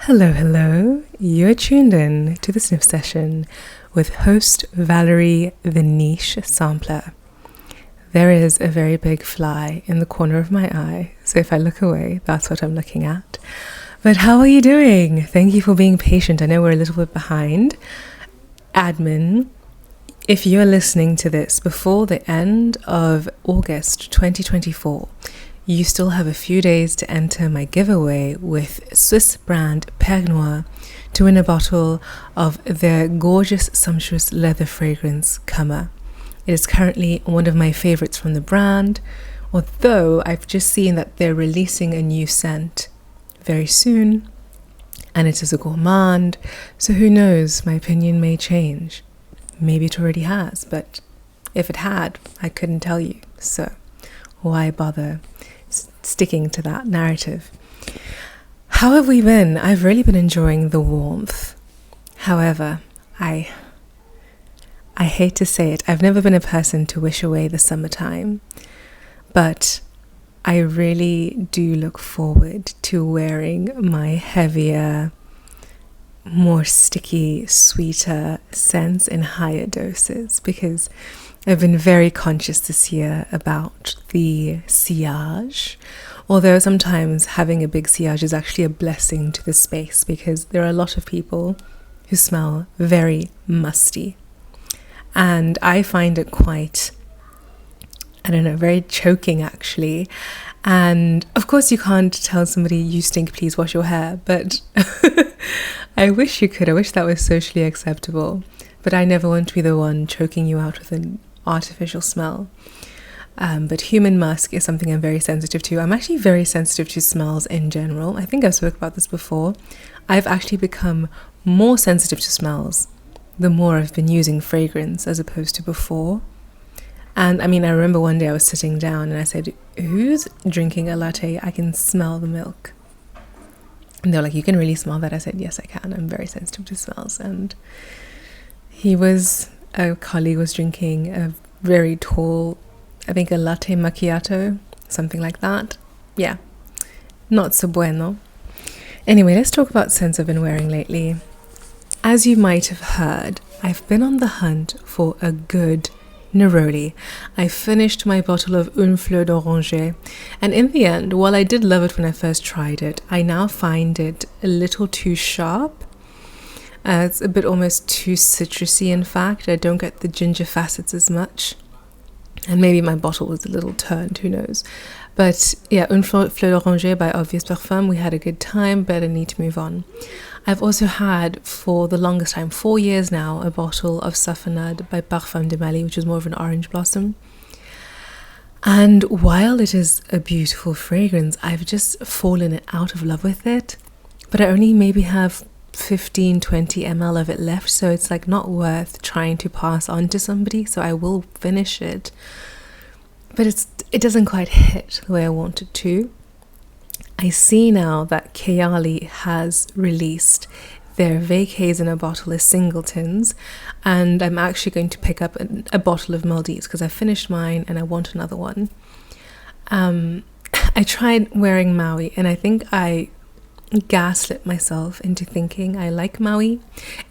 Hello, hello. You're tuned in to the Sniff session with host Valerie, the niche sampler. There is a very big fly in the corner of my eye, so if I look away, that's what I'm looking at. But how are you doing? Thank you for being patient. I know we're a little bit behind. Admin, if you're listening to this before the end of August 2024, you still have a few days to enter my giveaway with Swiss brand Père Noir to win a bottle of their gorgeous, sumptuous leather fragrance, Kama. It is currently one of my favorites from the brand, although I've just seen that they're releasing a new scent very soon, and it is a gourmand, so who knows, my opinion may change. Maybe it already has, but if it had, I couldn't tell you, so why bother sticking to that narrative? How have we been? I've really been enjoying the warmth. However, I hate to say it, I've never been a person to wish away the summertime, but I really do look forward to wearing my heavier, more sticky, sweeter scents in higher doses, because I've been very conscious this year about the sillage, although sometimes having a big sillage is actually a blessing to the space, because there are a lot of people who smell very musty, and I find it quite, very choking actually. And of course you can't tell somebody, you stink, please wash your hair, but I wish you could. I wish that was socially acceptable, but I never want to be the one choking you out with an artificial smell. But human musk is something I'm very sensitive to. I'm actually very sensitive to smells in general. I think I've spoken about this before. I've actually become more sensitive to smells the more I've been using fragrance as opposed to before. And I remember one day I was sitting down and I said, who's drinking a latte? I can smell the milk. And they were like, you can really smell that? I said, yes, I can. I'm very sensitive to smells. And a colleague was drinking a very tall, I think a latte macchiato, something like that. Yeah, not so bueno. Anyway, let's talk about scents I've been wearing lately. As you might have heard, I've been on the hunt for a good neroli. I finished my bottle of Une Fleur d'Oranger, and in the end, while I did love it when I first tried it, I now find it a little too sharp. It's a bit almost too citrusy, in fact. I don't get the ginger facets as much. And maybe my bottle was a little turned, who knows. But yeah, Une Fleur d'Oranger by Obvious Parfum, we had a good time, but I need to move on. I've also had, for the longest time, 4 years now, a bottle of Safanade by Parfum de Mali, which is more of an orange blossom. And while it is a beautiful fragrance, I've just fallen out of love with it. But I only maybe have 15-20 ml of it left, so it's like not worth trying to pass on to somebody, so I will finish it. But it doesn't quite hit the way I want it to. I see now that Kayali has released their vacays in a bottle as singletons, and I'm actually going to pick up a bottle of Maldives because I finished mine and I want another one. I tried wearing Maui, and I think I gaslit myself into thinking I like Maui.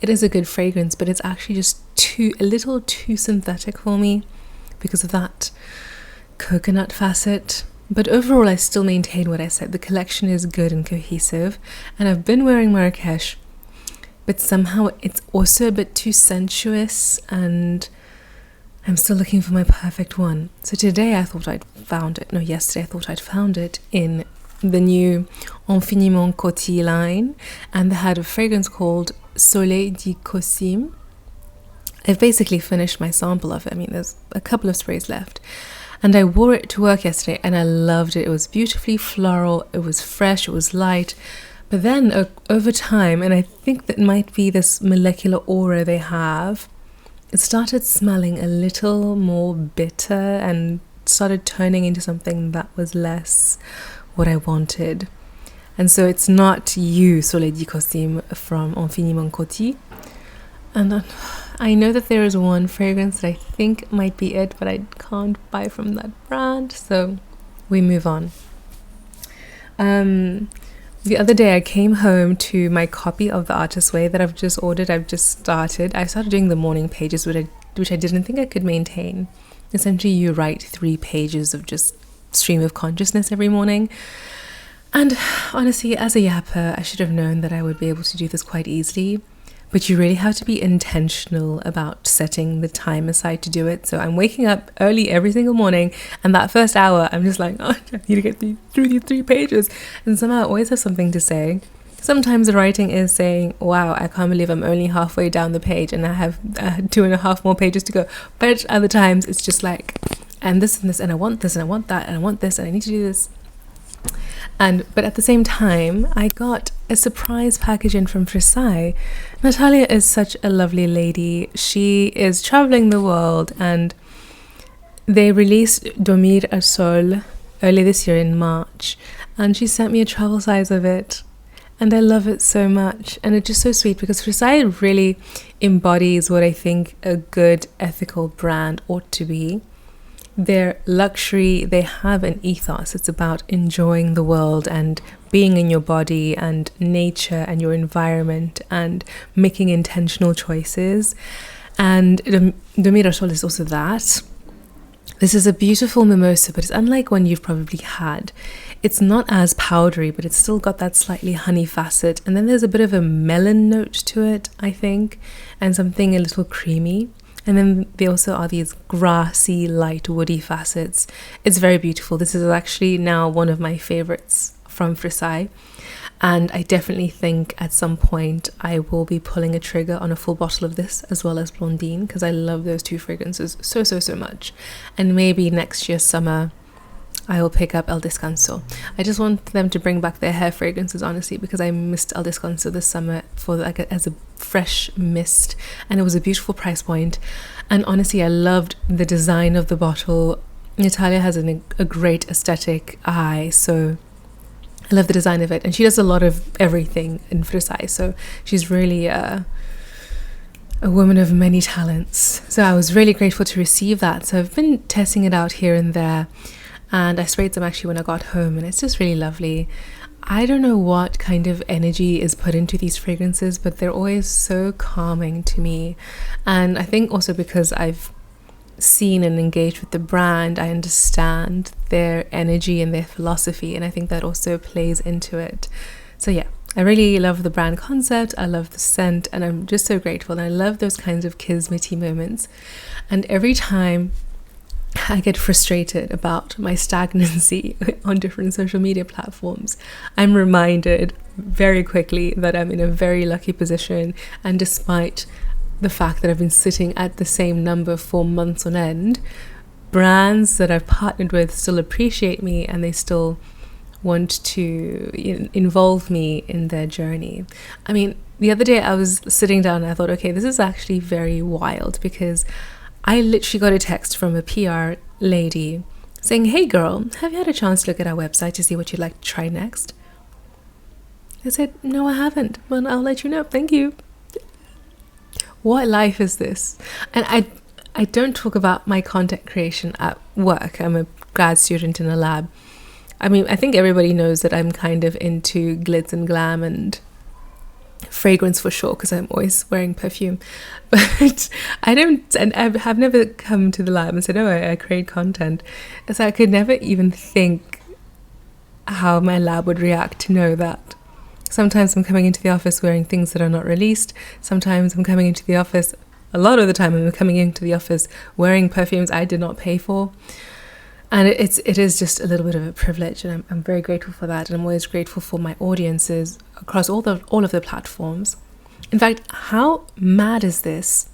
It is a good fragrance, but it's actually just a little too synthetic for me because of that coconut facet. But overall, I still maintain what I said. The collection is good and cohesive, and I've been wearing Marrakesh, but somehow it's also a bit too sensuous, and I'm still looking for my perfect one. So today I thought I'd found it. No, yesterday I thought I'd found it in the new Infiniment Coty line, and they had a fragrance called Soleil D'Ikosim. I've basically finished my sample of it. There's a couple of sprays left. And I wore it to work yesterday and I loved it. It was beautifully floral, it was fresh, it was light. But then over time, and I think that might be this molecular aura they have, it started smelling a little more bitter and started turning into something that was less what I wanted. And so it's not you, Soleil D'Ikosim from Infiniment Coty. And I know that there is one fragrance that I think might be it, but I can't buy from that brand, so we move on. The other day I came home to my copy of The Artist's Way that I've just ordered. I've started doing the morning pages, which I didn't think I could maintain. Essentially, you write 3 pages of just stream of consciousness every morning. And honestly, as a yapper, I should have known that I would be able to do this quite easily. But you really have to be intentional about setting the time aside to do it. So I'm waking up early every single morning, and that first hour, I'm just like, oh, I need to get through these 3 pages. And somehow I always have something to say. Sometimes the writing is saying, wow, I can't believe I'm only halfway down the page and I have 2.5 more pages to go. But other times it's just like, and this, and I want this, and I want that, and I want this, and I need to do this. But at the same time, I got a surprise package in from Frassaï. Natalia is such a lovely lady. She is traveling the world, and they released Dormir Al Sol earlier this year in March, and she sent me a travel size of it, and I love it so much. And it's just so sweet because Frassaï really embodies what I think a good ethical brand ought to be. They're luxury, they have an ethos. It's about enjoying the world and being in your body and nature and your environment and making intentional choices. And Dormir Al Sol is also that. This is a beautiful mimosa, but it's unlike one you've probably had. It's not as powdery, but it's still got that slightly honey facet. And then there's a bit of a melon note to it, I think, and something a little creamy. And then there also are these grassy, light, woody facets. It's very beautiful. This is actually now one of my favorites from Frassaï. And I definitely think at some point I will be pulling a trigger on a full bottle of this as well as Blondine, because I love those 2 fragrances so much. And maybe next year summer I will pick up El Descanso. I just want them to bring back their hair fragrances, honestly, because I missed El Descanso this summer for as a fresh mist, and it was a beautiful price point. And honestly, I loved the design of the bottle. Natalia has a great aesthetic eye, so I love the design of it, and she does a lot of everything in Frassaï, so she's really a woman of many talents. So I was really grateful to receive that. So I've been testing it out here and there, and I sprayed them actually when I got home, and it's just really lovely. I don't know what kind of energy is put into these fragrances, but they're always so calming to me. And I think also because I've seen and engaged with the brand, I understand their energy and their philosophy, and I think that also plays into it. So yeah, I really love the brand concept, I love the scent, and I'm just so grateful. And I love those kinds of kismety moments. And every time I get frustrated about my stagnancy on different social media platforms, I'm reminded very quickly that I'm in a very lucky position, and despite the fact that I've been sitting at the same number for months on end, brands that I've partnered with still appreciate me, and they still want to involve me in their journey. I mean, the other day I was sitting down and I thought, okay, this is actually very wild, because I literally got a text from a PR lady saying, hey girl, have you had a chance to look at our website to see what you'd like to try next? I said, no, I haven't. Well, I'll let you know. Thank you. What life is this? And I don't talk about my content creation at work. I'm a grad student in a lab. I mean, I think everybody knows that I'm kind of into glitz and glam and fragrance for sure, because I'm always wearing perfume. But I don't, and I have never come to the lab and said, oh, I create content. So I could never even think how my lab would react to know that. Sometimes I'm coming into the office wearing things that are not released. Sometimes I'm coming into the office, a lot of the time I'm coming into the office wearing perfumes I did not pay for. And it is just a little bit of a privilege, and I'm very grateful for that. And I'm always grateful for my audiences across all of the platforms. In fact, how mad is this?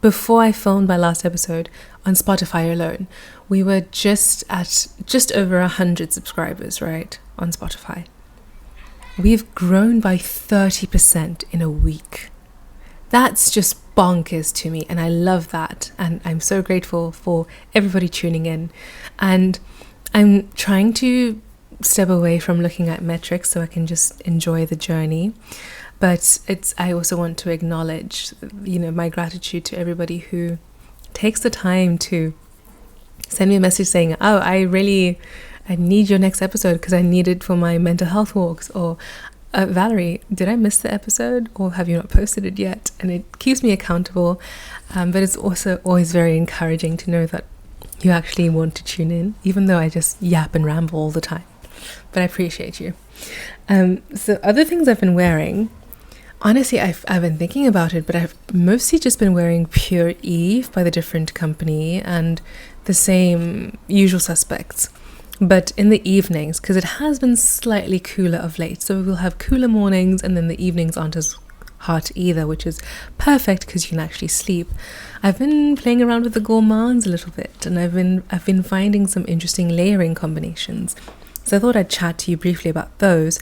Before I filmed my last episode on Spotify alone, we were just over 100 subscribers, right, on Spotify. We've grown by 30% in a week. That's just bonkers to me, and I love that, and I'm so grateful for everybody tuning in. And I'm trying to step away from looking at metrics so I can just enjoy the journey. But I also want to acknowledge, my gratitude to everybody who takes the time to send me a message saying, oh, I really I need your next episode because I need it for my mental health walks. Or Valerie, did I miss the episode, or have you not posted it yet? And it keeps me accountable, but it's also always very encouraging to know that you actually want to tune in, even though I just yap and ramble all the time. But I appreciate you. So other things I've been wearing, honestly, I've been thinking about it, but I've mostly just been wearing Pure Eve by the different company and the same usual suspects. But in the evenings, because it has been slightly cooler of late, so we'll have cooler mornings, and then the evenings aren't as hot either, which is perfect because you can actually sleep. I've been playing around with the gourmands a little bit, and I've been finding some interesting layering combinations. So I thought I'd chat to you briefly about those.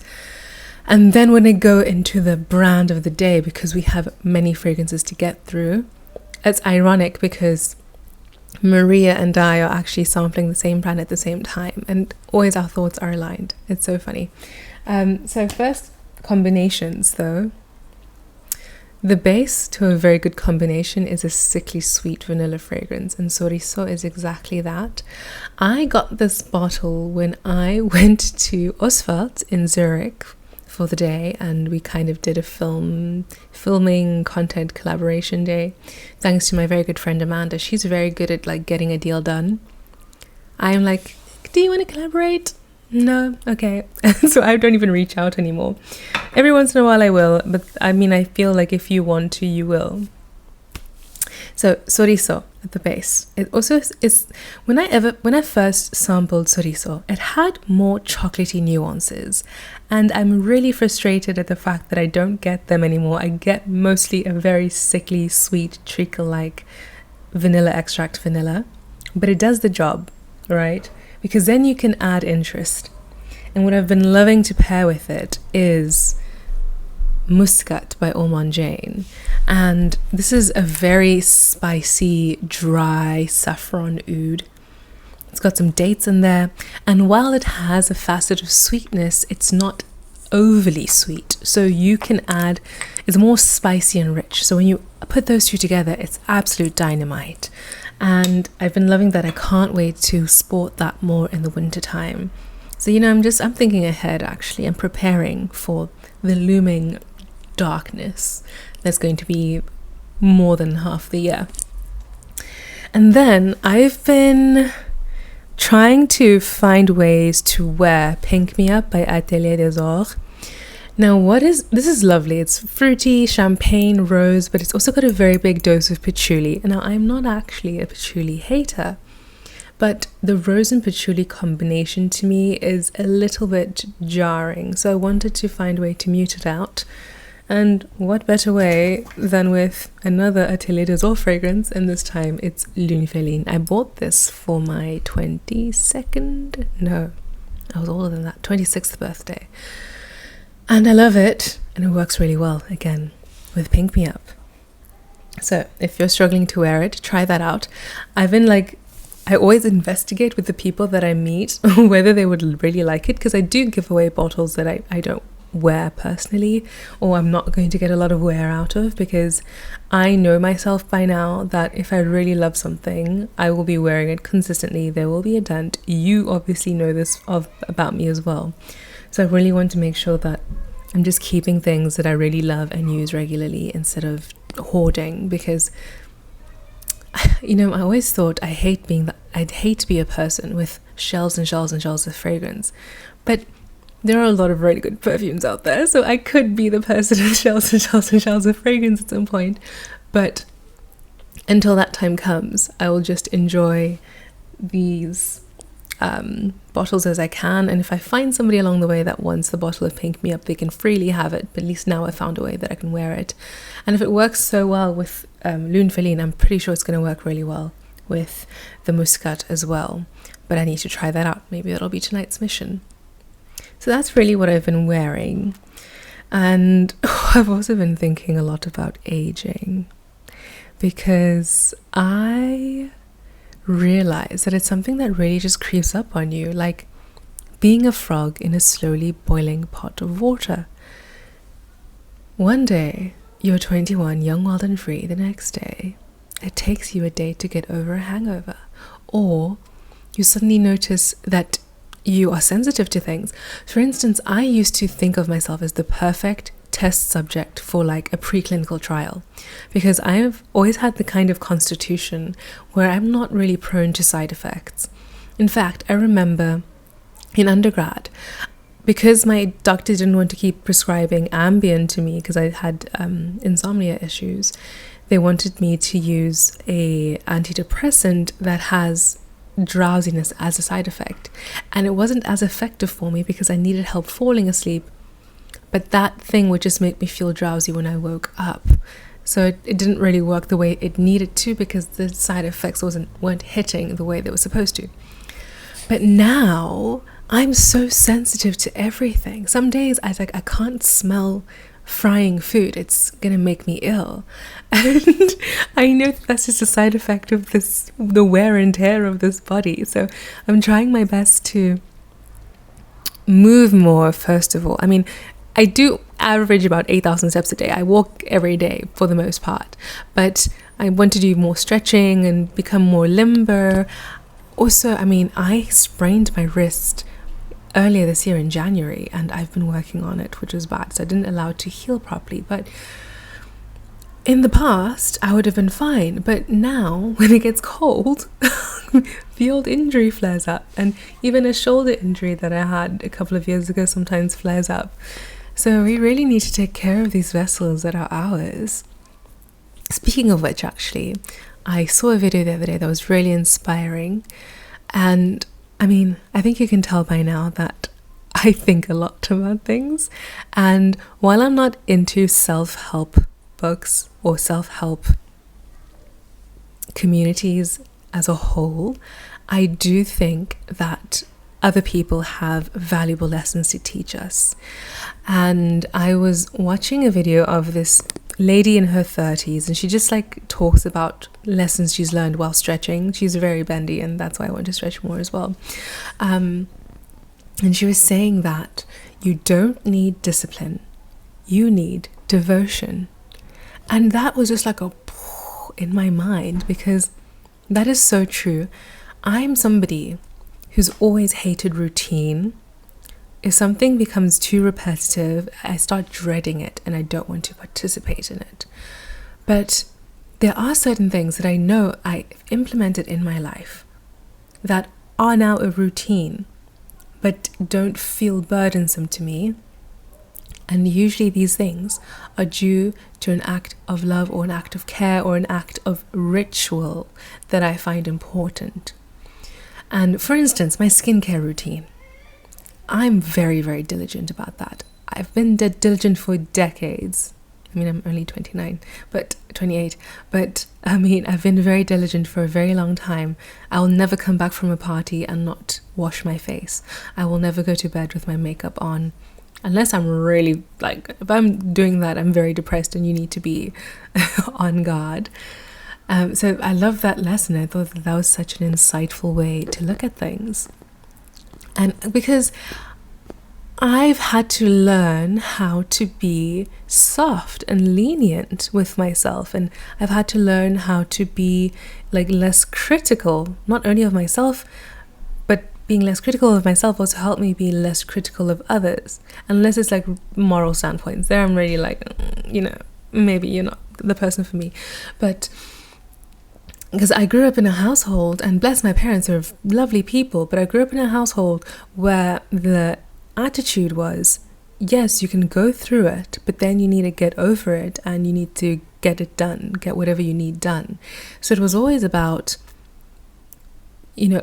And then when I go into the brand of the day, because we have many fragrances to get through, it's ironic because Maria and I are actually sampling the same brand at the same time, and always our thoughts are aligned. It's so funny. So first, combinations though. The base to a very good combination is a sickly sweet vanilla fragrance, and Sorrisso is exactly that. I got this bottle when I went to Oswald in Zurich for the day, and we kind of did a filming content collaboration day, thanks to my very good friend Amanda. She's very good at like getting a deal done. I'm like, do you want to collaborate? No? Okay. So I don't even reach out anymore. Every once in a while I will, but I mean, I feel like if you want to, you will. So Sorrisso at the base. It also is when I first sampled Sorrisso, it had more chocolatey nuances, and I'm really frustrated at the fact that I don't get them anymore. I get mostly a very sickly sweet treacle-like vanilla extract vanilla, but it does the job, right? Because then you can add interest. And what I've been loving to pair with it is Muscat by Ormonde Jayne. And this is a very spicy, dry saffron oud. It's got some dates in there. And while it has a facet of sweetness, it's not overly sweet. So you can add, it's more spicy and rich. So when you put those two together, it's absolute dynamite. And I've been loving that. I can't wait to sport that more in the winter time. So, I'm thinking ahead actually. I'm preparing for the looming darkness that's going to be more than half the year. And then I've been trying to find ways to wear Pink Me Up by Atelier des Ors. Now, this is lovely. It's fruity, champagne, rose, but it's also got a very big dose of patchouli. And now, I'm not actually a patchouli hater, but the rose and patchouli combination to me is a little bit jarring. So I wanted to find a way to mute it out. And what better way than with another Atelier des Ors fragrance, and this time it's Lune Feline. I bought this for my 26th birthday. And I love it, and it works really well, again, with Pink Me Up. So if you're struggling to wear it, try that out. I always investigate with the people that I meet whether they would really like it, because I do give away bottles that I don't wear personally, or I'm not going to get a lot of wear out of, because I know myself by now that if I really love something, I will be wearing it consistently. There will be a dent. You obviously know this about me as well. So I really want to make sure that I'm just keeping things that I really love and use regularly instead of hoarding, because I always thought I'd hate to be a person with shelves and shelves and shelves of fragrance, but there are a lot of really good perfumes out there, so I could be the person with shelves and shelves and shelves of fragrance at some point. But until that time comes, I will just enjoy these bottles as I can, and if I find somebody along the way that wants the bottle of Pink Me Up, they can freely have it, but at least now I found a way that I can wear it. And if it works so well with Lune Feline, I'm pretty sure it's going to work really well with the Muscat as well, but I need to try that out. Maybe that'll be tonight's mission. So that's really what I've been wearing. And I've also been thinking a lot about aging, because I realize that it's something that really just creeps up on you, like being a frog in a slowly boiling pot of water. One day you're 21, young, wild and free. The next day it takes you a day to get over a hangover, or you suddenly notice that you are sensitive to things. For instance, I used to think of myself as the perfect test subject for like a preclinical trial, because I've always had the kind of constitution where I'm not really prone to side effects. In fact, I remember in undergrad, because my doctor didn't want to keep prescribing Ambien to me because I had insomnia issues, they wanted me to use a antidepressant that has drowsiness as a side effect. And it wasn't as effective for me because I needed help falling asleep. But that thing would just make me feel drowsy when I woke up. So it didn't really work the way it needed to, because the side effects weren't hitting the way they were supposed to. But now I'm so sensitive to everything. Some days I can't smell frying food. It's gonna make me ill. And I know that's just a side effect of the wear and tear of this body. So I'm trying my best to move more, first of all. I mean, I do average about 8,000 steps a day. I walk every day for the most part, but I want to do more stretching and become more limber. Also, I mean, I sprained my wrist earlier this year in January, and I've been working on it, which was bad, so I didn't allow it to heal properly. But in the past, I would have been fine, but now when it gets cold, the old injury flares up, and even a shoulder injury that I had a couple of years ago sometimes flares up. So we really need to take care of these vessels that are ours. Speaking of which, actually, I saw a video the other day that was really inspiring, and I mean, I think you can tell by now that I think a lot about things. And while I'm not into self-help books or self-help communities as a whole, I do think that other people have valuable lessons to teach us. And I was watching a video of this lady in her 30s, and she just like talks about lessons she's learned while stretching. She's very bendy, and that's why I want to stretch more as well. And she was saying that you don't need discipline, you need devotion. And that was just like a in my mind, because that is so true. I'm somebody who's always hated routine. If something becomes too repetitive, I start dreading it and I don't want to participate in it. But there are certain things that I know I've implemented in my life that are now a routine, but don't feel burdensome to me. And usually these things are due to an act of love or an act of care or an act of ritual that I find important. And for instance, my skincare routine. I'm very, very diligent about that. I've been diligent for decades. I mean, I'm only 28. But I mean, I've been very diligent for a very long time. I will never come back from a party and not wash my face. I will never go to bed with my makeup on. Unless I'm really, if I'm doing that, I'm very depressed and you need to be on guard. So I love that lesson. I thought that was such an insightful way to look at things. And because I've had to learn how to be soft and lenient with myself, and I've had to learn how to be less critical, not only of myself, but being less critical of myself also helped me be less critical of others. Unless it's moral standpoints, there I'm really maybe you're not the person for me. But because I grew up in a household, and bless my parents, are lovely people, but I grew up in a household where the attitude was, yes, you can go through it, but then you need to get over it and you need to get it done, get whatever you need done. So it was always about,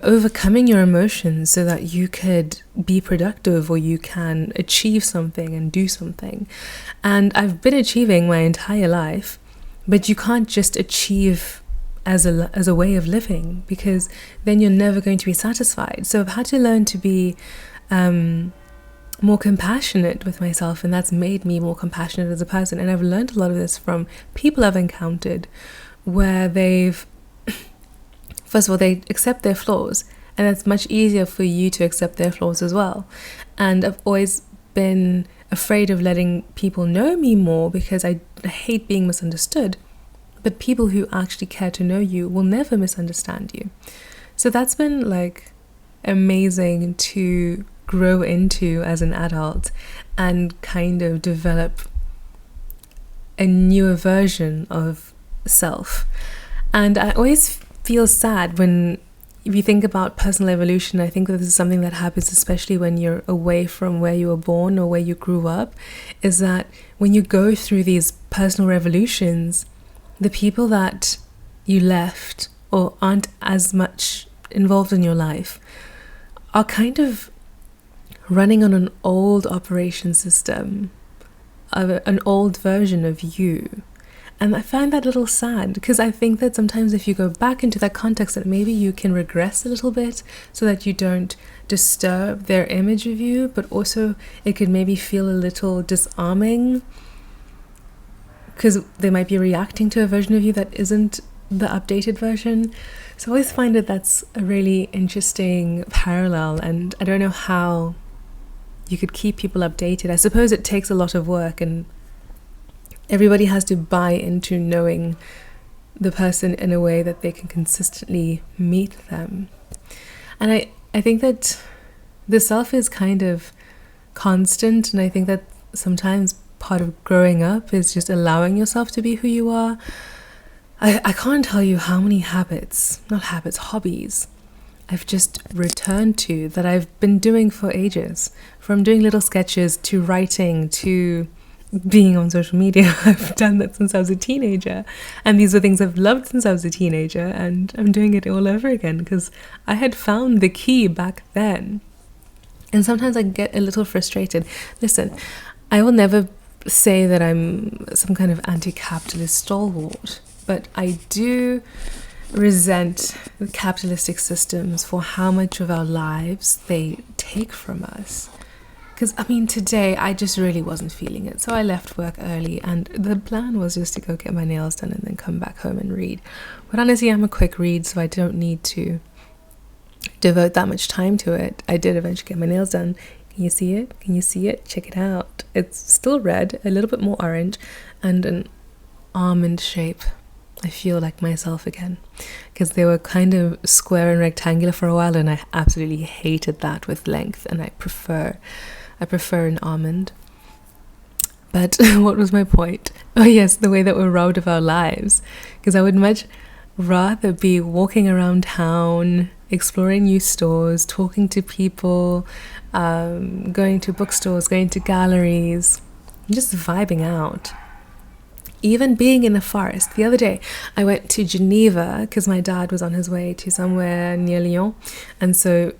overcoming your emotions so that you could be productive or you can achieve something and do something. And I've been achieving my entire life, but you can't just achieve as a way of living, because then you're never going to be satisfied. So I've had to learn to be more compassionate with myself, and that's made me more compassionate as a person. And I've learned a lot of this from people I've encountered, where first of all, they accept their flaws, and it's much easier for you to accept their flaws as well. And I've always been afraid of letting people know me more because I hate being misunderstood. But people who actually care to know you will never misunderstand you. So that's been amazing to grow into as an adult and kind of develop a newer version of self. And I always feel sad when, if you think about personal evolution, I think that this is something that happens especially when you're away from where you were born or where you grew up, is that when you go through these personal revolutions, the people that you left or aren't as much involved in your life are kind of running on an old operation system, of an old version of you. And I find that a little sad, because I think that sometimes if you go back into that context, that maybe you can regress a little bit so that you don't disturb their image of you, but also it could maybe feel a little disarming because they might be reacting to a version of you that isn't the updated version. So I always find that that's a really interesting parallel, and I don't know how you could keep people updated. I suppose it takes a lot of work, and everybody has to buy into knowing the person in a way that they can consistently meet them. And I think that the self is kind of constant, and I think that sometimes part of growing up is just allowing yourself to be who you are. I can't tell you how many hobbies I've just returned to that I've been doing for ages. From doing little sketches to writing to being on social media. I've done that since I was a teenager, and these were things I've loved since I was a teenager, and I'm doing it all over again because I had found the key back then. And sometimes I get a little frustrated. Listen, I will never say that I'm some kind of anti-capitalist stalwart, but I do resent the capitalistic systems for how much of our lives they take from us. Because, I mean, today I just really wasn't feeling it. So I left work early, and the plan was just to go get my nails done and then come back home and read. But honestly, I'm a quick read, so I don't need to devote that much time to it. I did eventually get my nails done. Can you see it? Can you see it? Check it out. It's still red, a little bit more orange, and an almond shape. I feel like myself again, because they were kind of square and rectangular for a while, and I absolutely hated that with length, and I prefer an almond. But what was my point? Oh yes, the way that we're robbed of our lives, because I would much rather be walking around town, exploring new stores, talking to people, going to bookstores, going to galleries, just vibing out. Even being in the forest. The other day, I went to Geneva because my dad was on his way to somewhere near Lyon. And so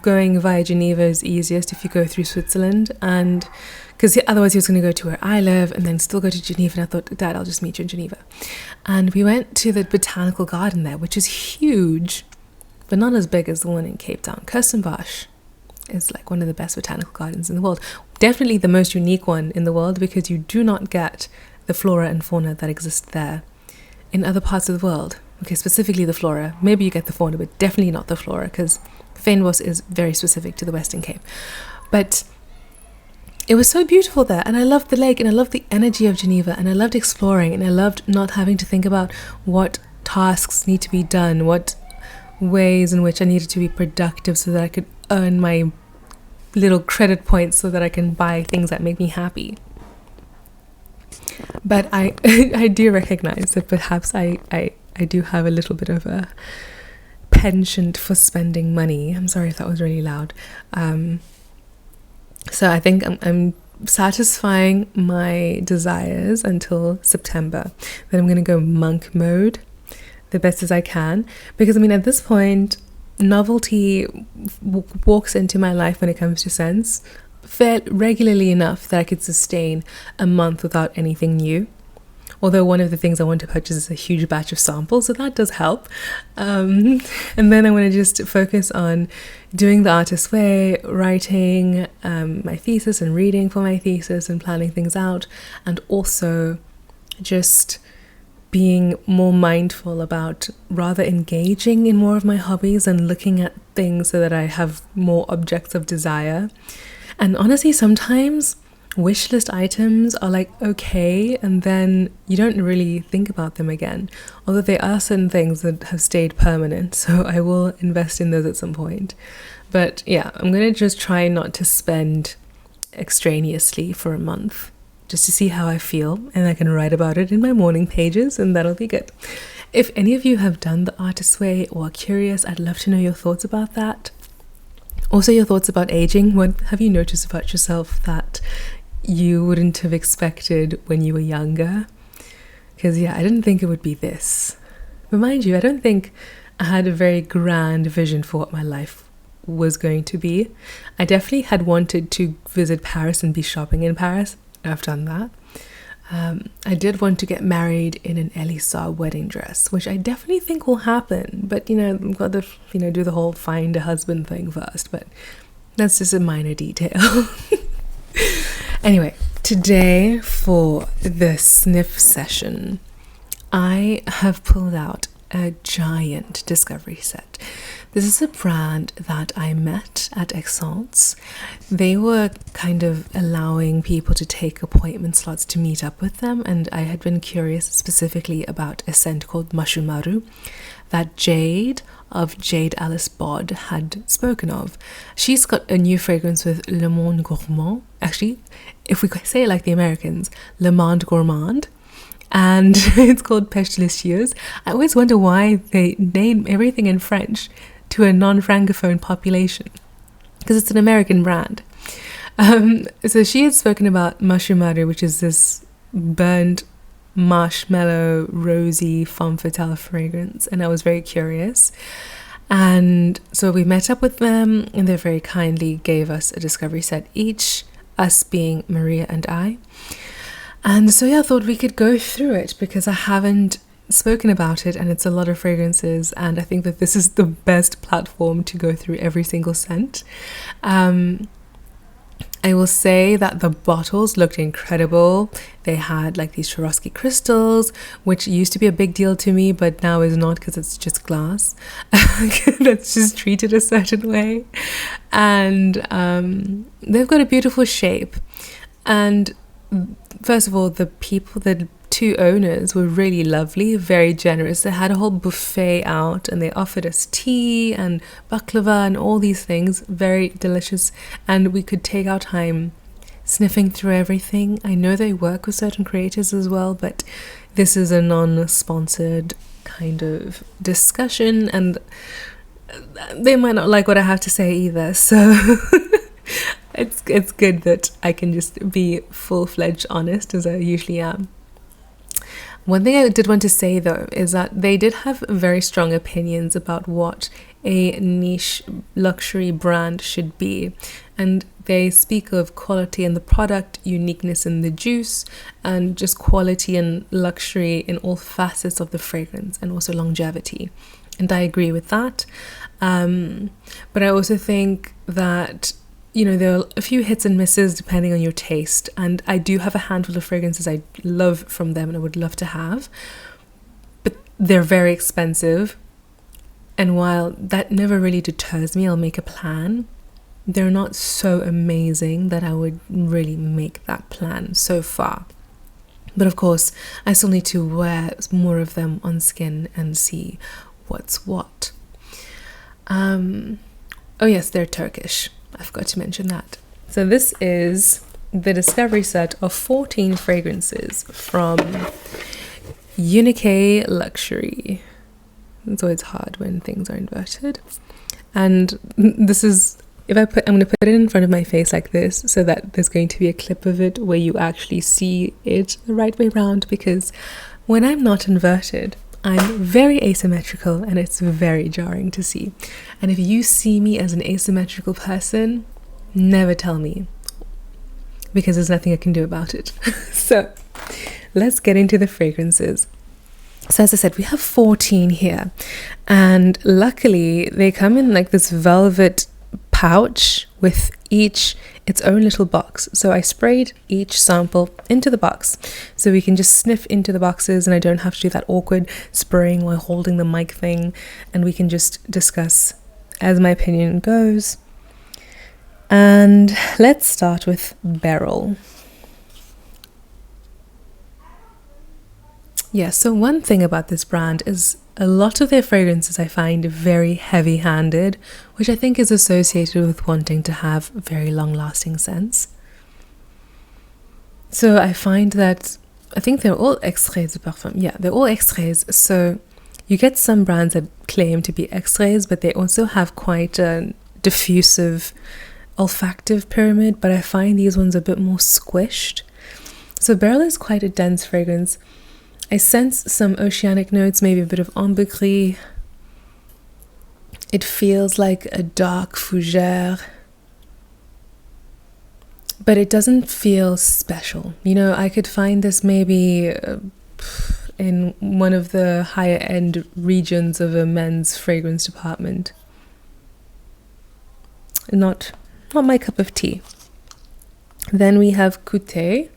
going via Geneva is easiest if you go through Switzerland. And because otherwise he was going to go to where I live and then still go to Geneva. And I thought, Dad, I'll just meet you in Geneva. And we went to the botanical garden there, which is huge, but not as big as the one in Cape Town. Kirstenbosch is like one of the best botanical gardens in the world. Definitely the most unique one in the world, because you do not get the flora and fauna that exist there in other parts of the world. Okay, specifically the flora. Maybe you get the fauna, but definitely not the flora, because Fynbos is very specific to the Western Cape. But it was so beautiful there, and I loved the lake, and I loved the energy of Geneva, and I loved exploring, and I loved not having to think about what tasks need to be done, what ways in which I needed to be productive so that I could earn my little credit points so that I can buy things that make me happy. But I I do recognize that perhaps I do have a little bit of a penchant for spending money. I'm sorry if that was really loud. So I think I'm satisfying my desires until September. Then I'm going to go monk mode the best as I can. Because, I mean, at this point, novelty walks into my life when it comes to scents regularly enough that I could sustain a month without anything new. Although one of the things I want to purchase is a huge batch of samples, so that does help. And then I want to just focus on doing the artist's way, writing my thesis and reading for my thesis and planning things out, and also just being more mindful about rather engaging in more of my hobbies and looking at things so that I have more objects of desire. And honestly, sometimes wish list items are like okay, and then you don't really think about them again. Although there are certain things that have stayed permanent, so I will invest in those at some point. But yeah, I'm going to just try not to spend extraneously for a month, just to see how I feel, and I can write about it in my morning pages, and that'll be good. If any of you have done the artist way or are curious, I'd love to know your thoughts about that. Also, your thoughts about aging. What have you noticed about yourself that you wouldn't have expected when you were younger? Because yeah, I didn't think it would be this. But mind you, I don't think I had a very grand vision for what my life was going to be. I definitely had wanted to visit Paris and be shopping in Paris. I've done that. I did want to get married in an Elisa wedding dress, which I definitely think will happen. But I've got to do the whole find a husband thing first. But that's just a minor detail. Anyway, today for the sniff session, I have pulled out a giant discovery set. This is a brand that I met at Essence. They were kind of allowing people to take appointment slots to meet up with them, and I had been curious specifically about a scent called Mashumaru that Jade of Jade Alice Bod had spoken of. She's got a new fragrance with Le Monde Gourmand. Actually, if we say it like the Americans, Le Monde Gourmand. And it's called Pêche Delicieuse. I always wonder why they name everything in French to a non-francophone population, because it's an American brand. So she had spoken about Mashumaru, which is this burnt marshmallow rosy femme fatale fragrance, and I was very curious. And so we met up with them, and they very kindly gave us a discovery set each, us being Maria and I. And so yeah, I thought we could go through it because I haven't spoken about it, and it's a lot of fragrances, and I think that this is the best platform to go through every single scent. I will say that the bottles looked incredible. They had like these Swarovski crystals, which used to be a big deal to me, but now is not because it's just glass. That's just treated a certain way. And they've got a beautiful shape. And first of all, the two owners were really lovely, very generous. They had a whole buffet out, and they offered us tea and baklava and all these things, very delicious, and we could take our time sniffing through everything. I know they work with certain creators as well, but this is a non-sponsored kind of discussion, and they might not like what I have to say either, so it's good that I can just be full-fledged honest, as I usually am. One thing I did want to say though is that they did have very strong opinions about what a niche luxury brand should be, and they speak of quality in the product, uniqueness in the juice, and just quality and luxury in all facets of the fragrance, and also longevity, and I agree with that. But I also think that there are a few hits and misses depending on your taste, and I do have a handful of fragrances I love from them and I would love to have, but they're very expensive, and while that never really deters me, I'll make a plan. They're not so amazing that I would really make that plan so far. But of course, I still need to wear more of them on skin and see what's what. Oh yes, they're Turkish. I forgot to mention that. So this is the discovery set of 14 fragrances from Unique Luxury. It's always hard when things are inverted. And this is, I'm going to put it in front of my face like this so that there's going to be a clip of it where you actually see it the right way around, because when I'm not inverted, I'm very asymmetrical, and it's very jarring to see. And if you see me as an asymmetrical person, never tell me, because there's nothing I can do about it. So let's get into the fragrances. So as I said, we have 14 here, and luckily they come in like this velvet pouch with each its own little box. So I sprayed each sample into the box so we can just sniff into the boxes, and I don't have to do that awkward spraying while holding the mic thing, and we can just discuss as my opinion goes. And let's start with Beryl. Yeah, so one thing about this brand is a lot of their fragrances I find very heavy-handed, which I think is associated with wanting to have very long-lasting scents. So I find that, I think they're all extraits de parfum. Yeah, they're all extraits. So you get some brands that claim to be extraits, but they also have quite a diffusive olfactive pyramid, but I find these ones a bit more squished. So Beryl is quite a dense fragrance. I sense some oceanic notes, maybe a bit of ambergris. It feels like a dark fougere, but it doesn't feel special. You know, I could find this maybe in one of the higher end regions of a men's fragrance department. Not my cup of tea. Then we have Coty.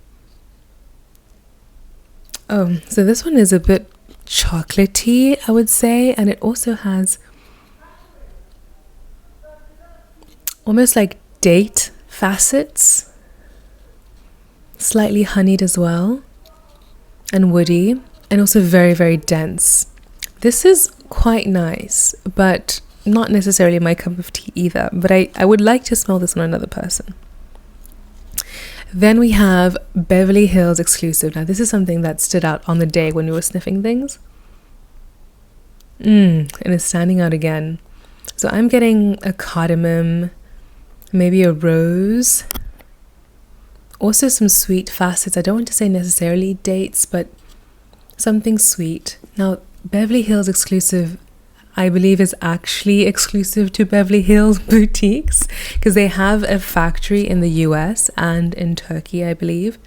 Oh, so this one is a bit chocolatey, I would say, and it also has almost like date facets, slightly honeyed as well, and woody, and also very, very dense. This is quite nice, but not necessarily my cup of tea either, but I would like to smell this on another person. Then we have Beverly Hills Exclusive. Now this is something that stood out on the day when we were sniffing things. And it's standing out again. So I'm getting a cardamom, maybe a rose, also some sweet facets. I don't want to say necessarily dates, but something sweet. Now Beverly Hills Exclusive, I believe, is actually exclusive to Beverly Hills boutiques because they have a factory in the US and in Turkey, I believe.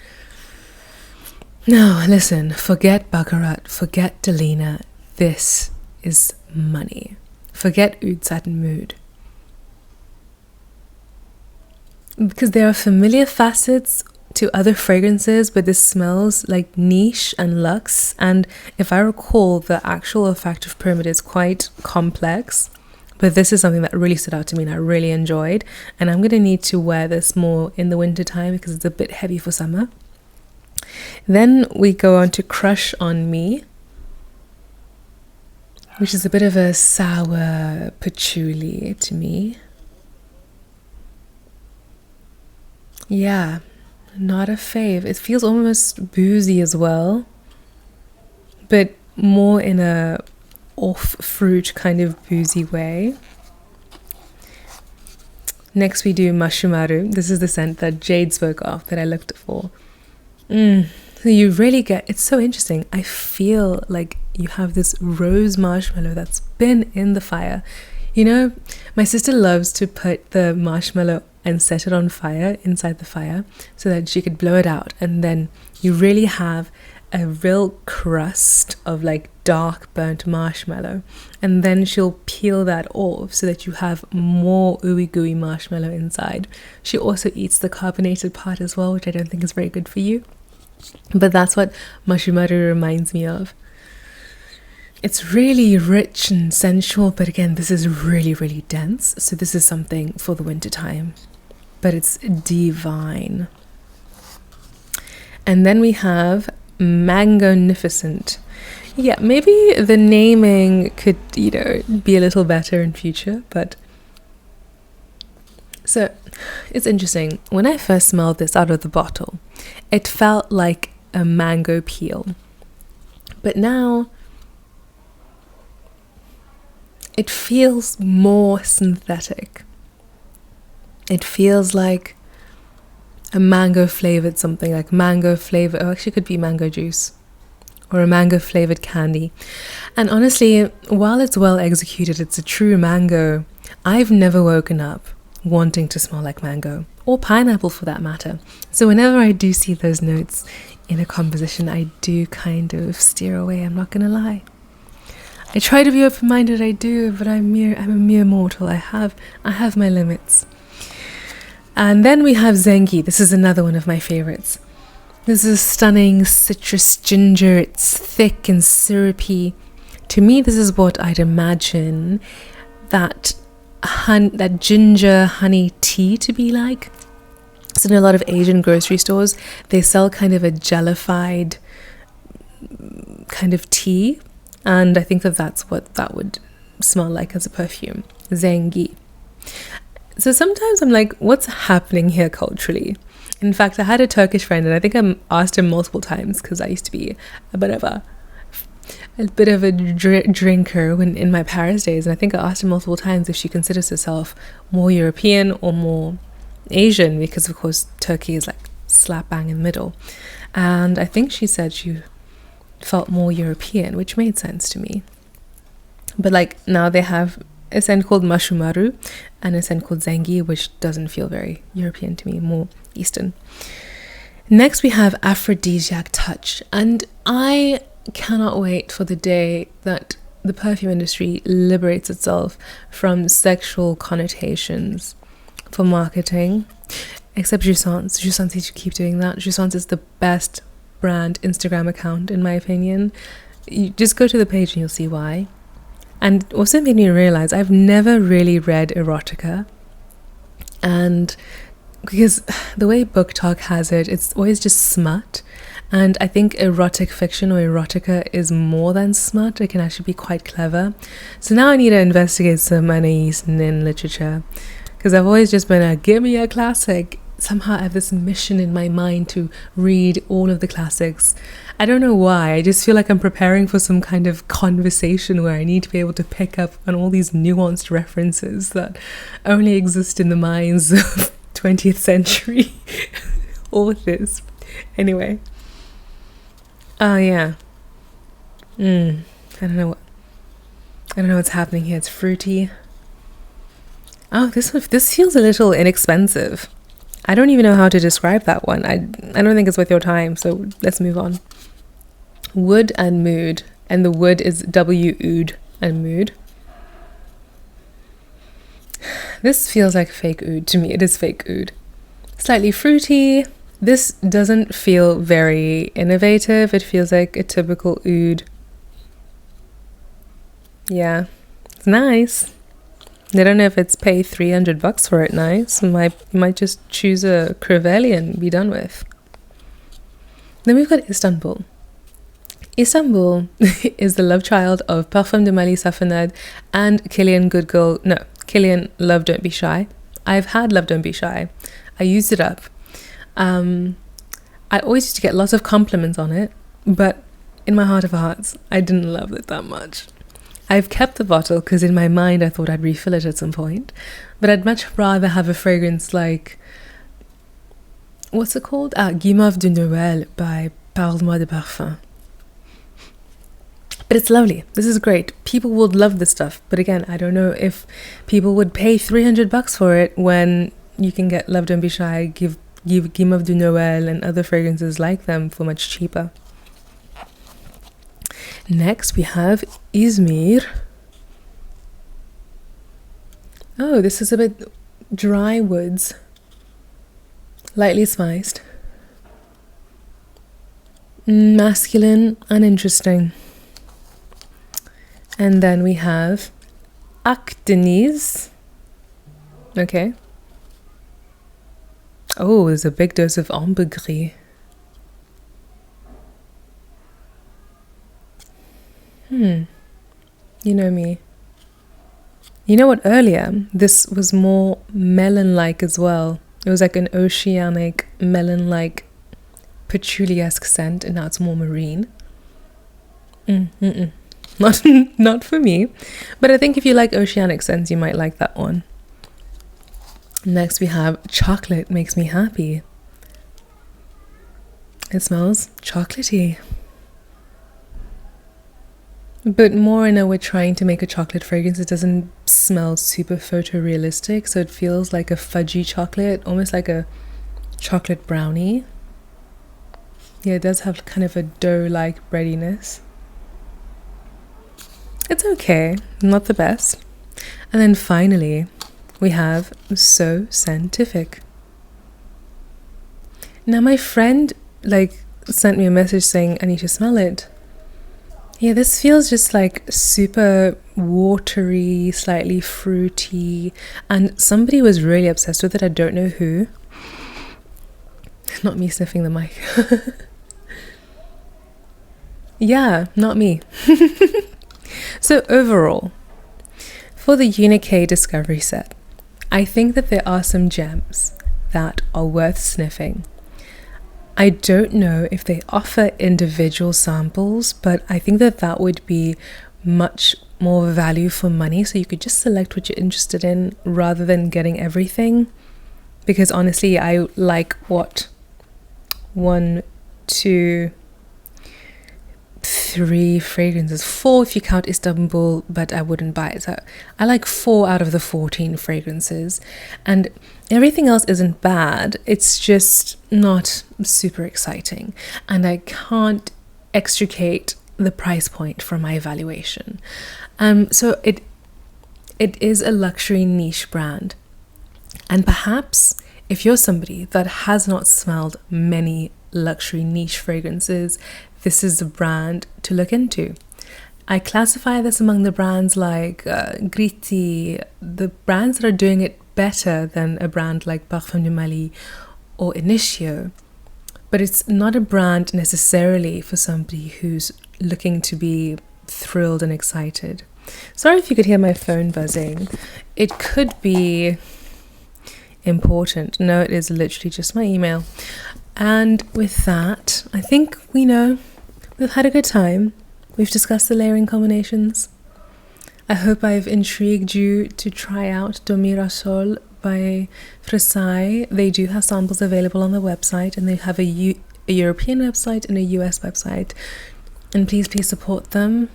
Now, listen, forget Baccarat, forget Delina. This is money. Forget Oud Satin Mood. Because there are familiar facets to other fragrances, but this smells like niche and luxe, and if I recall, the actual olfactive pyramid is quite complex, but this is something that really stood out to me and I really enjoyed, and I'm going to need to wear this more in the winter time because it's a bit heavy for summer. Then we go on to Crush on Me, which is a bit of a sour patchouli to me. Yeah, not a fave. It feels almost boozy as well, but more in a off fruit kind of boozy way. Next we do Mashumaru. This is the scent that Jade spoke of that I looked for. So you really get, it's so interesting. I feel like you have this rose marshmallow that's been in the fire. You know, my sister loves to put the marshmallow and set it on fire inside the fire so that she could blow it out, and then you really have a real crust of like dark burnt marshmallow, and then she'll peel that off so that you have more ooey gooey marshmallow inside. She also eats the carbonated part as well, which I don't think is very good for you, but that's what Mashumaru reminds me of. It's really rich and sensual, but again, this is really, really dense, so this is something for the winter time, but it's divine. And then we have Mangonificent. Yeah, maybe the naming could, be a little better in future, but so it's interesting. When I first smelled this out of the bottle, it felt like a mango peel, but now it feels more synthetic. It feels like a mango flavored something, like mango flavor, or actually could be mango juice or a mango flavored candy. And honestly, while it's well executed, it's a true mango. I've never woken up wanting to smell like mango, or pineapple for that matter. So whenever I do see those notes in a composition, I do kind of steer away, I'm not gonna lie. I try to be open-minded, I do, but I'm a mere mortal. I have my limits. And then we have Zengi. This is another one of my favorites. This is stunning citrus ginger. It's thick and syrupy. To me, this is what I'd imagine that ginger honey tea to be like. So in a lot of Asian grocery stores, they sell kind of a jellified kind of tea, and I think that that's what that would smell like as a perfume. Zengi. So sometimes I'm like, what's happening here culturally? In fact, I had a Turkish friend, and I think I asked him multiple times, because I used to be a bit of a drinker when in my Paris days, and I think I asked her multiple times if she considers herself more European or more Asian, because of course Turkey is like slap bang in the middle, and I think she said she felt more European, which made sense to me. But like now they have a scent called Mashumaru and a scent called Zengi, which doesn't feel very European to me, more Eastern. Next we have Aphrodisiac Touch, and I cannot wait for the day that the perfume industry liberates itself from sexual connotations for marketing. Except Joussance. Joussance needs to keep doing that. Joussance is the best brand Instagram account, in my opinion. You just go to the page and you'll see why. And also made me realize I've never really read erotica, and because the way Book Talk has it, it's always just smut, and I think erotic fiction or erotica is more than smut. It can actually be quite clever. So now I need to investigate some Anais Nin literature, because I've always just been give me a classic. Somehow I have this mission in my mind to read all of the classics. I don't know why. I just feel like I'm preparing for some kind of conversation where I need to be able to pick up on all these nuanced references that only exist in the minds of 20th century authors. Anyway. Oh yeah. I don't know what's happening here. It's fruity. Oh, this feels a little inexpensive. I don't even know how to describe that one. I don't think it's worth your time, so let's move on. Wood and Mood, and the wood is W-oud and mood. This feels like fake oud to me. It is fake oud. Slightly fruity. This doesn't feel very innovative. It feels like a typical oud. Yeah, it's nice. I don't know if it's pay $300 for it nice. Might just choose a Crivelli and be done with. Then we've got Istanbul. Istanbul is the love child of Parfum de Mali Safanad and Kilian Love Don't Be Shy. I've had Love Don't Be Shy. I used it up. I always used to get lots of compliments on it, but in my heart of hearts, I didn't love it that much. I've kept the bottle because in my mind I thought I'd refill it at some point, but I'd much rather have a fragrance like, what's it called? Guimauve de Noël by Parle-moi de Parfum. But it's lovely. This is great. People would love this stuff, but again, I don't know if people would pay $300 for it when you can get Love Don't Be Shy, give Guimauve de Noël and other fragrances like them for much cheaper. Next we have Izmir. Oh, this is a bit dry woods, lightly spiced, masculine and interesting. And then we have Akdeniz. Okay. Oh, there's a big dose of ambergris. You know me. You know what, earlier, this was more melon-like as well. It was like an oceanic, melon-like, patchouli-esque scent, and now it's more marine. Not for me. But I think if you like oceanic scents, you might like that one. Next we have Chocolate Makes Me Happy. It smells chocolatey. But more in a we're trying to make a chocolate fragrance. It doesn't smell super photorealistic, so it feels like a fudgy chocolate, almost like a chocolate brownie. Yeah, it does have kind of a dough-like breadiness. It's okay, not the best. And then finally, we have So Scientific. Now my friend sent me a message saying I need to smell it. Yeah, this feels just like super watery, slightly fruity, and somebody was really obsessed with it. I don't know who. Not me sniffing the mic. Yeah, not me. So overall, for the Unique Discovery Set, I think that there are some gems that are worth sniffing. I don't know if they offer individual samples, but I think that that would be much more value for money, so you could just select what you're interested in rather than getting everything. Because honestly, I like what 1, 2, 3 fragrances, 4 if you count Istanbul, but I wouldn't buy it. So I like 4 out of the 14 fragrances, and everything else isn't bad. It's just not super exciting, and I can't extricate the price point from my evaluation. So it is a luxury niche brand, and perhaps if you're somebody that has not smelled many luxury niche fragrances, this is a brand to look into. I classify this among the brands like Gritti, the brands that are doing it better than a brand like Parfum de Mali or Initio. But it's not a brand necessarily for somebody who's looking to be thrilled and excited. Sorry if you could hear my phone buzzing. It could be important. No, it is literally just my email. And with that, I think we know we've had a good time. We've discussed the layering combinations. I hope I've intrigued you to try out Dormir Al Sol by Frassaï. They do have samples available on the website, and they have a European website and a US website. And please support them.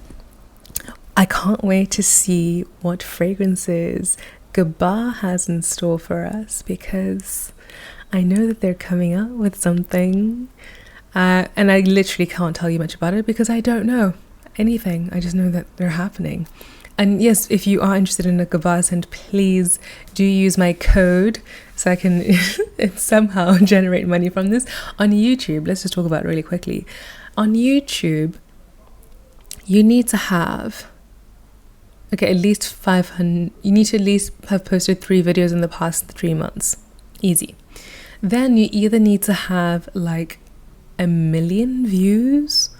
I can't wait to see what fragrances Gabar has in store for us, because I know that they're coming up with something, and I literally can't tell you much about it because I don't know anything. I just know that they're happening. And yes, if you are interested in a Gabar scent, please do use my code so I can somehow generate money from this. On YouTube, let's just talk about it really quickly. On YouTube, you need to have at least 500. You need to at least have posted 3 videos in the past 3 months. Easy. Then you either need to have like 1 million views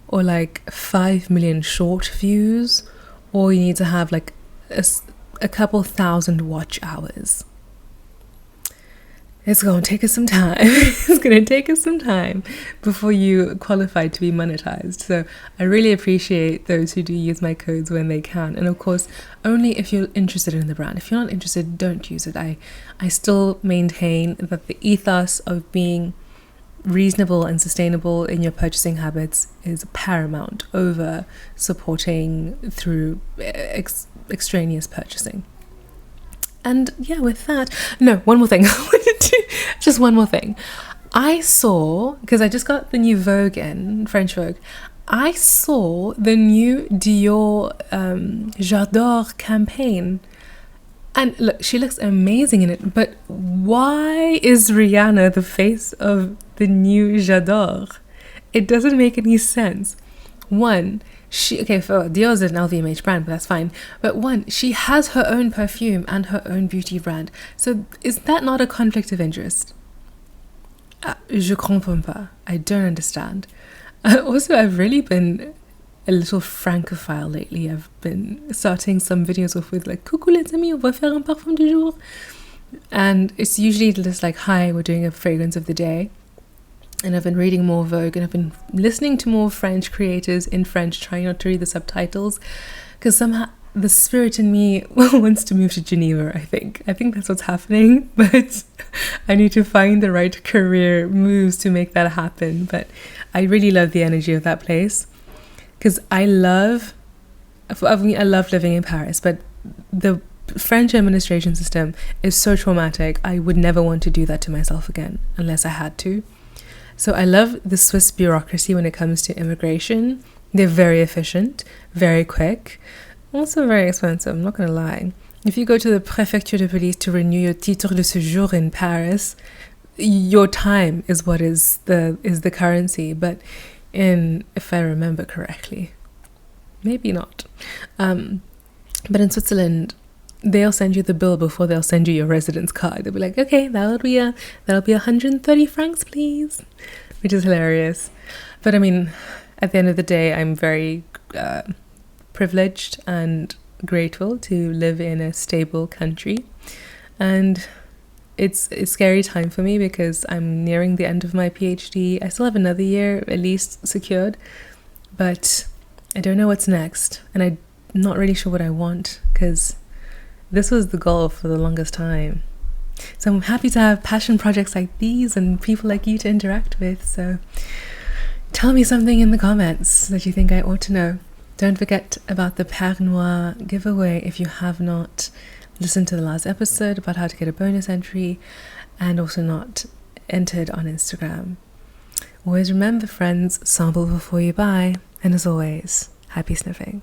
or like 5 million short views, or you need to have like a couple thousand watch hours. It's going to take us some time. It's going to take us some time before you qualify to be monetized. So I really appreciate those who do use my codes when they can. And of course, only if you're interested in the brand. If you're not interested, don't use it. I still maintain that the ethos of being reasonable and sustainable in your purchasing habits is paramount over supporting through extraneous purchasing. And yeah, with that, no, one more thing. Just one more thing. I saw, because I just got the new Vogue in, French Vogue, I saw the new Dior J'adore campaign. And look, she looks amazing in it, but why is Rihanna the face of the new J'adore? It doesn't make any sense. One, Dior's an LVMH brand, but that's fine. But one, she has her own perfume and her own beauty brand. So is that not a conflict of interest? Je comprends pas. I don't understand. Also, I've really been a little francophile lately. I've been starting some videos off with like, coucou les amis, on va faire un parfum du jour. And it's usually just like, hi, we're doing a fragrance of the day. And I've been reading more Vogue, and I've been listening to more French creators in French, trying not to read the subtitles, because somehow the spirit in me wants to move to Geneva, I think. I think that's what's happening, but I need to find the right career moves to make that happen. But I really love the energy of that place, because I love living in Paris, but the French administration system is so traumatic. I would never want to do that to myself again, unless I had to. So I love the Swiss bureaucracy when it comes to immigration. They're very efficient, very quick, also very expensive, I'm not going to lie. If you go to the Préfecture de Police to renew your titre de séjour in Paris, your time is what is the currency. But if I remember correctly, maybe not. But in Switzerland, they'll send you the bill before they'll send you your residence card. They'll be like, okay, that'll be 130 francs, please, which is hilarious. But I mean, at the end of the day, I'm very privileged and grateful to live in a stable country. And it's a scary time for me because I'm nearing the end of my PhD. I still have another year at least secured, but I don't know what's next. And I'm not really sure what I want, because this was the goal for the longest time. So I'm happy to have passion projects like these and people like you to interact with. So tell me something in the comments that you think I ought to know. Don't forget about the Père Noir giveaway if you have not listened to the last episode about how to get a bonus entry and also not entered on Instagram. Always remember, friends, sample before you buy. And as always, happy sniffing.